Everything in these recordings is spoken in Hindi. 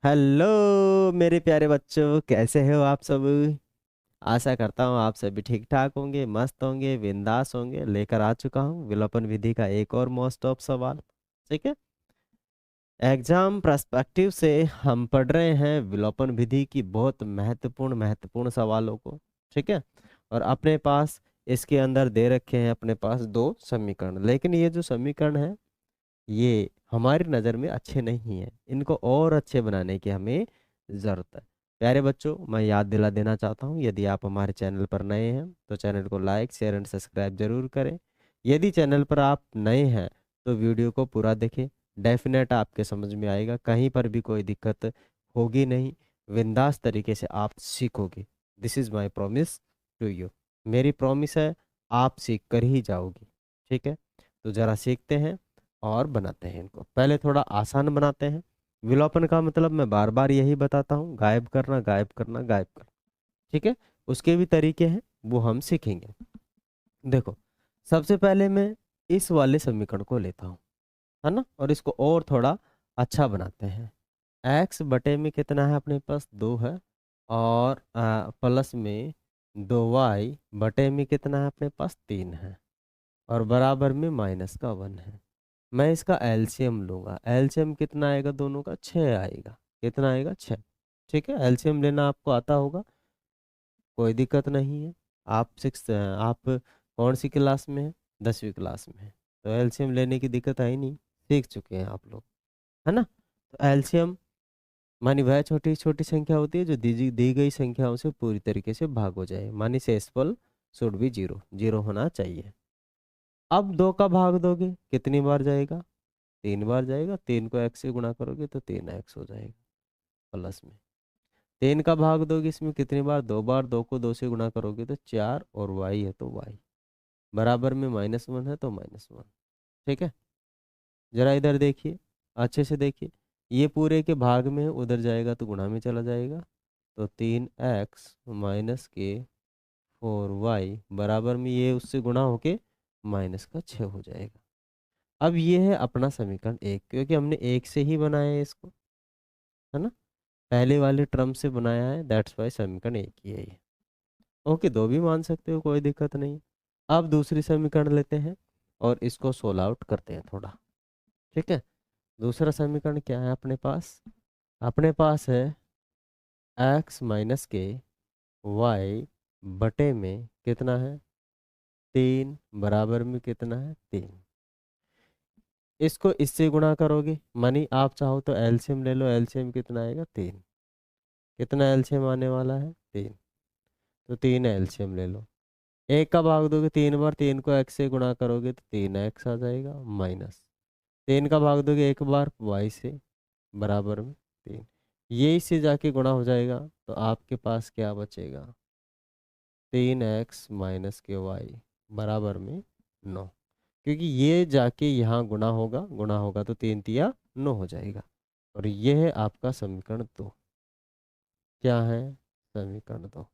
हेलो मेरे प्यारे बच्चों, कैसे हो आप सब। आशा करता हूँ आप सभी ठीक ठाक होंगे, मस्त होंगे, बिंदास होंगे। लेकर आ चुका हूँ विलोपन विधि का एक और मोस्ट ऑफ सवाल। ठीक है। एग्जाम पर्सपेक्टिव से हम पढ़ रहे हैं विलोपन विधि की बहुत महत्वपूर्ण महत्वपूर्ण सवालों को। ठीक है। और अपने पास इसके अंदर दे रखे हैं अपने पास दो समीकरण, लेकिन ये जो समीकरण है ये हमारी नज़र में अच्छे नहीं हैं। इनको और अच्छे बनाने की हमें ज़रूरत है। प्यारे बच्चों, मैं याद दिला देना चाहता हूँ, यदि आप हमारे चैनल पर नए हैं तो चैनल को लाइक शेयर एंड सब्सक्राइब जरूर करें। यदि चैनल पर आप नए हैं तो वीडियो को पूरा देखें। डेफिनेट आपके समझ में आएगा, कहीं पर भी कोई दिक्कत होगी नहीं। बिंदास तरीके से आप सीखोगे। This is my promise to you. मेरी प्रॉमिस है, आप सीख कर ही जाओगी। ठीक है। तो ज़रा सीखते हैं और बनाते हैं। इनको पहले थोड़ा आसान बनाते हैं। विलोपन का मतलब मैं बार बार यही बताता हूँ, गायब करना गायब करना गायब करना। ठीक है। उसके भी तरीके हैं, वो हम सीखेंगे। देखो, सबसे पहले मैं इस वाले समीकरण को लेता हूँ, है ना, और इसको और थोड़ा अच्छा बनाते हैं। एक्स बटे में कितना है अपने पास, 2 है। और प्लस में 2y बटे में कितना है अपने पास, 3 है। और बराबर में -1 है। मैं इसका एलसीएम लूंगा। एलसीएम कितना आएगा दोनों का, 6 आएगा। कितना आएगा, 6। ठीक है। एलसीएम लेना आपको आता होगा, कोई दिक्कत नहीं है। आप कौन सी क्लास में है, 10वीं क्लास में है, तो एलसीएम लेने की दिक्कत आई नहीं, सीख चुके हैं आप लोग, है ना। तो एलसीएम मानी वह छोटी छोटी संख्या होती है जो दी गई संख्याओं से पूरी तरीके से भाग हो जाए। मानी शेषफल शुड भी जीरो जीरो होना चाहिए। अब 2 का भाग दोगे कितनी बार जाएगा, 3 बार जाएगा। 3 को x से गुणा करोगे तो 3x हो जाएगा प्लस में। 3 का भाग दोगे इसमें कितनी बार, 2 बार। 2 को 2 से गुणा करोगे तो 4, और y है तो y बराबर में -1 है तो -1। ठीक है। जरा इधर देखिए, अच्छे से देखिए। ये पूरे के भाग में है, उधर जाएगा तो गुणा में चला जाएगा। तो 3x माइनस के 4y बराबर में ये उससे गुणा होके -6 हो जाएगा। अब ये है अपना समीकरण एक, क्योंकि हमने एक से ही बनाया है इसको, है ना। पहले वाले टर्म से बनाया है, दैट्स वाई समीकरण एक ही है ये। ओके, दो भी मान सकते हो, कोई दिक्कत नहीं। अब दूसरी समीकरण लेते हैं और इसको सोल्व आउट करते हैं थोड़ा। ठीक है। दूसरा समीकरण क्या है अपने पास, अपने पास है x माइनस के y बटे में कितना है, 3 बराबर में कितना है, 3। इसको इससे गुणा करोगे, मानी आप चाहो तो एलसीएम ले लो। एलसीएम कितना आएगा, 3। कितना एलसीएम आने वाला है, 3। तो 3 एलसीएम ले लो। एक का भाग दोगे 3 बार, 3 को x से गुणा करोगे तो 3x आ जाएगा माइनस। 3 का भाग दोगे एक बार y से, बराबर में 3। ये इससे जाके गुणा हो जाएगा तो आपके पास क्या बचेगा, 3x माइनस के y बराबर में 9। क्योंकि ये जाके यहाँ गुणा होगा तो 3 तिया 9 हो जाएगा। और ये है आपका समीकरण 2। क्या है, समीकरण 2।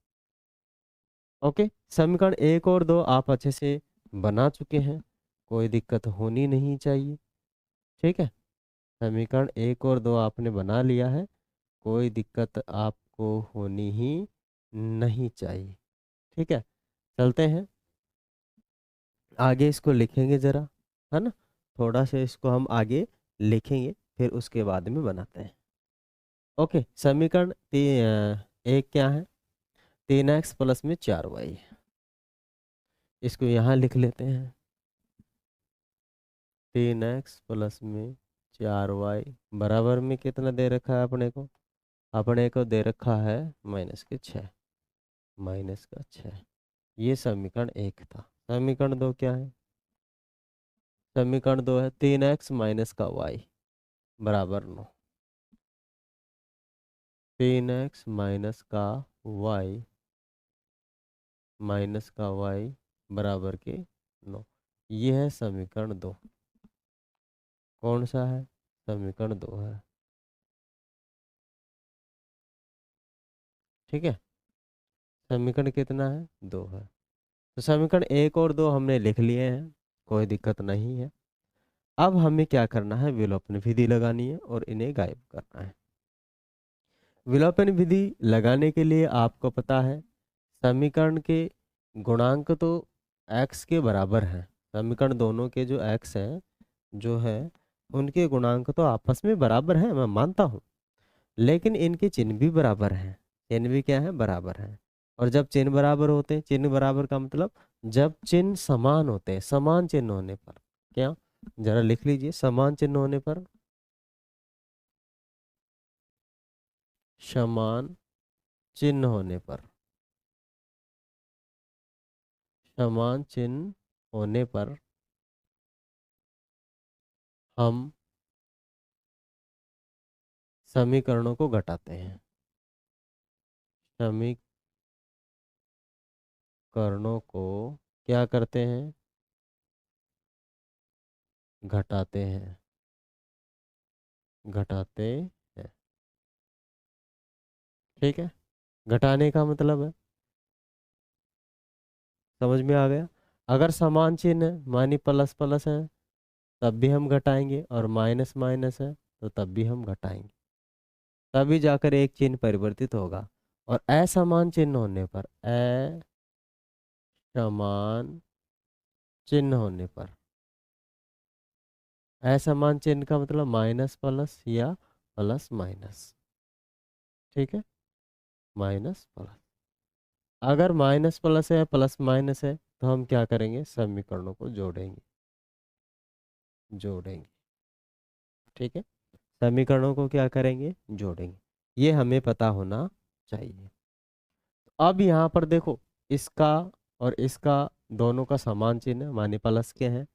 ओके। समीकरण एक और दो आप अच्छे से बना चुके हैं, कोई दिक्कत होनी नहीं चाहिए। ठीक है। समीकरण एक और दो आपने बना लिया है, कोई दिक्कत आपको होनी ही नहीं चाहिए। ठीक है। चलते हैं आगे, इसको लिखेंगे जरा, है ना। थोड़ा सा इसको हम आगे लिखेंगे, फिर उसके बाद में बनाते हैं। ओके। समीकरण एक क्या है, 3x प्लस में 4y। इसको यहाँ लिख लेते हैं। 3x प्लस में 4y बराबर में कितना दे रखा है अपने को, अपने को दे रखा है -6। -6। ये समीकरण एक था। समीकरण दो क्या है, समीकरण दो है 3x माइनस का y बराबर 9। 3x माइनस का y बराबर के 9। ये है समीकरण दो। कौन सा है, समीकरण दो है। ठीक है। समीकरण कितना है, दो है। तो समीकरण एक और दो हमने लिख लिए हैं, कोई दिक्कत नहीं है। अब हमें क्या करना है, विलोपन विधि लगानी है और इन्हें गायब करना है। विलोपन विधि लगाने के लिए आपको पता है समीकरण के गुणांक तो x के बराबर हैं। समीकरण दोनों के जो x हैं जो है उनके गुणांक तो आपस में बराबर हैं, मैं मानता हूँ। लेकिन इनके चिन्ह भी बराबर हैं। चिन्ह भी क्या है, बराबर हैं। और जब चिन्ह बराबर होते हैं, चिन्ह बराबर का मतलब जब चिन्ह समान होते हैं, समान चिन्ह होने पर क्या, जरा लिख लीजिए, समान चिन्ह होने पर, समान चिन्ह होने पर, समान चिन्ह होने पर हम समीकरणों को घटाते हैं। समीकरणों को क्या करते हैं, घटाते हैं, घटाते हैं। ठीक है, घटाने का मतलब है, समझ में आ गया। अगर समान चिन्ह है, मानी प्लस प्लस है, तब भी हम घटाएंगे, और माइनस माइनस है तो तब भी हम घटाएंगे, तभी जाकर एक चिन्ह परिवर्तित होगा। और असमान चिन्ह होने पर, असमान चिन्ह होने पर, असमान चिन्ह का मतलब माइनस प्लस या प्लस माइनस। ठीक है, माइनस प्लस। अगर माइनस प्लस है, प्लस माइनस है, तो हम क्या करेंगे, समीकरणों को जोड़ेंगे, जोड़ेंगे। ठीक है, समीकरणों को क्या करेंगे, जोड़ेंगे। ये हमें पता होना चाहिए। अब यहाँ पर देखो, इसका और इसका दोनों का समान चिन्ह है, माने प्लस के हैं,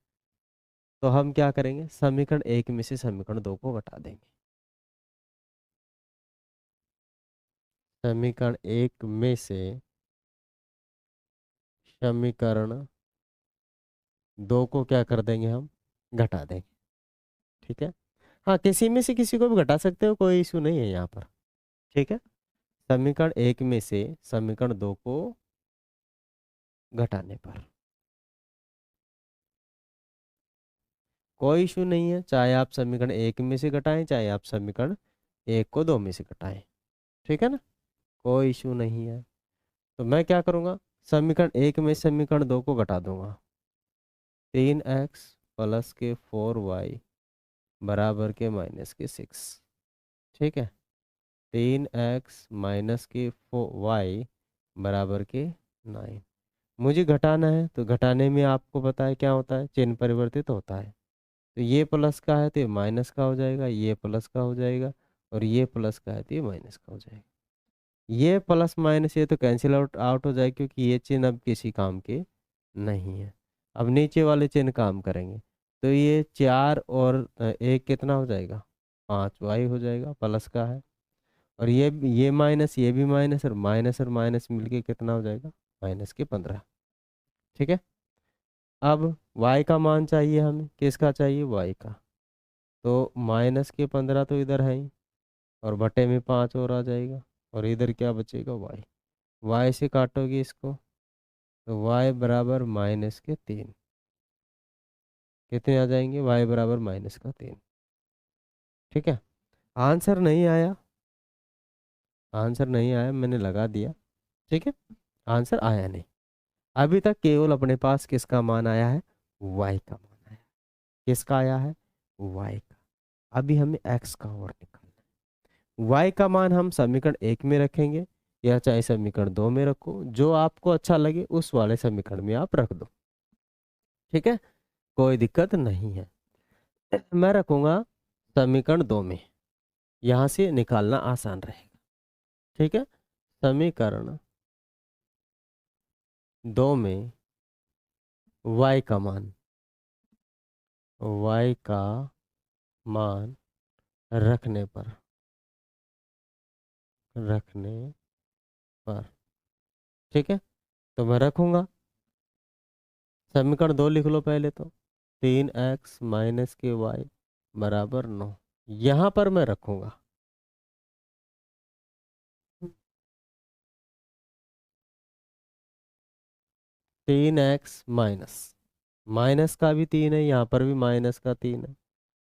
तो हम क्या करेंगे, समीकरण एक में से समीकरण दो को घटा देंगे। समीकरण एक में से समीकरण दो को क्या कर देंगे, हम घटा देंगे। ठीक है, हाँ, किसी में से किसी को भी घटा सकते हो, कोई इशू नहीं है यहाँ पर। ठीक है, समीकरण एक में से समीकरण दो को घटाने पर कोई इशू नहीं है, चाहे आप समीकरण एक में से घटाएं, चाहे आप समीकरण एक को दो में से घटाएं। ठीक है ना, कोई इशू नहीं है। तो मैं क्या करूँगा, समीकरण एक में समीकरण दो को घटा दूंगा। 3x प्लस के 4y बराबर के माइनस के 6। ठीक है, 3x माइनस के 4y बराबर के 9। मुझे घटाना है, तो घटाने में आपको पता है क्या होता है, चिन्ह परिवर्तित होता है। तो ये प्लस का है तो ये माइनस का हो जाएगा, ये प्लस का हो जाएगा, और ये प्लस का है तो ये माइनस का हो जाएगा। ये प्लस माइनस ये तो कैंसिल आउट आउट हो जाएगा, क्योंकि ये चिन्ह अब किसी काम के नहीं है। अब नीचे वाले चिन्ह काम करेंगे। तो ये 4 और 1 कितना हो जाएगा, 5y हो जाएगा, प्लस का है। और ये माइनस, ये भी माइनस, और माइनस मिलके कितना हो जाएगा, माइनस के 15। ठीक है, अब y का मान चाहिए हमें, किसका चाहिए, y का। तो माइनस के 15 तो इधर है ही, और बटे में 5 और आ जाएगा, और इधर क्या बचेगा, y। y से काटोगे इसको, तो y बराबर माइनस के 3। कितने आ जाएंगे, y बराबर माइनस का 3। ठीक है, आंसर नहीं आया, आंसर नहीं आया, मैंने लगा दिया। ठीक है, आंसर आया नहीं। अभी तक केवल अपने पास किसका मान आया है, y का मान आया। किसका आया है, y का। अभी हमें x का और निकालना है। y का मान हम समीकरण एक में रखेंगे, या चाहे समीकरण दो में रखो, जो आपको अच्छा लगे उस वाले समीकरण में आप रख दो। ठीक है, कोई दिक्कत नहीं है। मैं रखूंगा समीकरण दो में, यहां से निकालना आसान रहेगा। ठीक है, समीकरण दो में y का मान, y का मान रखने पर, रखने पर, ठीक है, तो मैं रखूंगा, समीकरण दो लिख लो पहले तो, 3x माइनस के y बराबर 9। यहाँ पर मैं रखूंगा 3x माइनस, माइनस का भी 3 है, यहाँ पर भी माइनस का 3 है,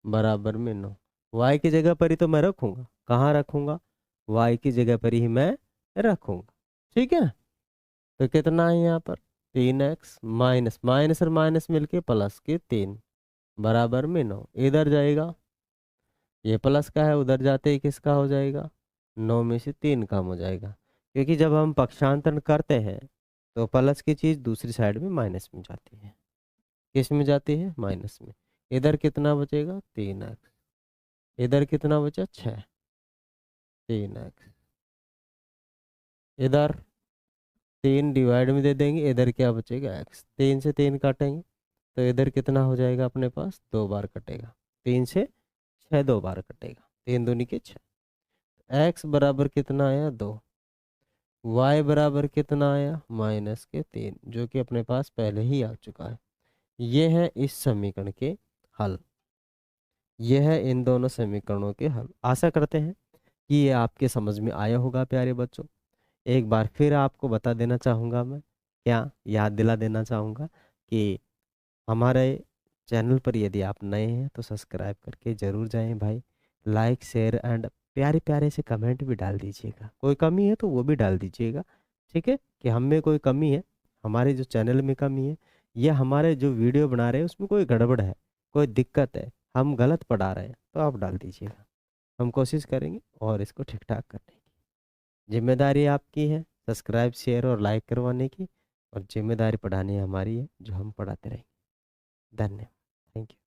बराबर में 9। y की जगह पर ही तो मैं रखूंगा, कहाँ रखूंगा, वाई की जगह पर ही मैं रखूँगा। ठीक है, तो कितना है यहाँ पर 3x माइनस माइनस और माइनस मिलके प्लस के 3 बराबर में 9। इधर जाएगा, ये प्लस का है, उधर जाते ही किसका हो जाएगा, 9 में से 3 कम हो जाएगा। क्योंकि जब हम पक्षांतरण करते हैं तो प्लस की चीज़ दूसरी साइड में माइनस में जाती है। किस में जाती है, माइनस में। इधर कितना बचेगा 3x, इधर कितना बचा 6, 3x, इधर 3 डिवाइड में दे देंगे, इधर क्या बचेगा x, 3 से 3 काटेंगे तो इधर कितना हो जाएगा अपने पास, 2 बार कटेगा। 3 से 6 2 बार कटेगा, 3 दूनी के 6। x बराबर कितना आया 2, y बराबर कितना आया माइनस के 3, जो कि अपने पास पहले ही आ चुका है। ये है इस समीकरण के हल, ये है इन दोनों समीकरणों के हल। आशा करते हैं कि ये आपके समझ में आया होगा प्यारे बच्चों। एक बार फिर आपको बता देना चाहूँगा, मैं क्या याद दिला देना चाहूँगा कि हमारे चैनल पर यदि आप नए हैं तो सब्सक्राइब करके ज़रूर जाएं भाई। लाइक शेयर एंड प्यारे प्यारे से कमेंट भी डाल दीजिएगा, कोई कमी है तो वो भी डाल दीजिएगा। ठीक है, कि हम में कोई कमी है, हमारे जो चैनल में कमी है, या हमारे जो वीडियो बना रहे हैं उसमें कोई गड़बड़ है, कोई दिक्कत है, हम गलत पढ़ा रहे हैं तो आप डाल दीजिएगा। हम कोशिश करेंगे और इसको ठीक ठाक करने की। जिम्मेदारी आपकी है सब्सक्राइब शेयर और लाइक करवाने की, और जिम्मेदारी पढ़ानी हमारी है जो हम पढ़ाते रहेंगे। धन्यवाद, थैंक यू।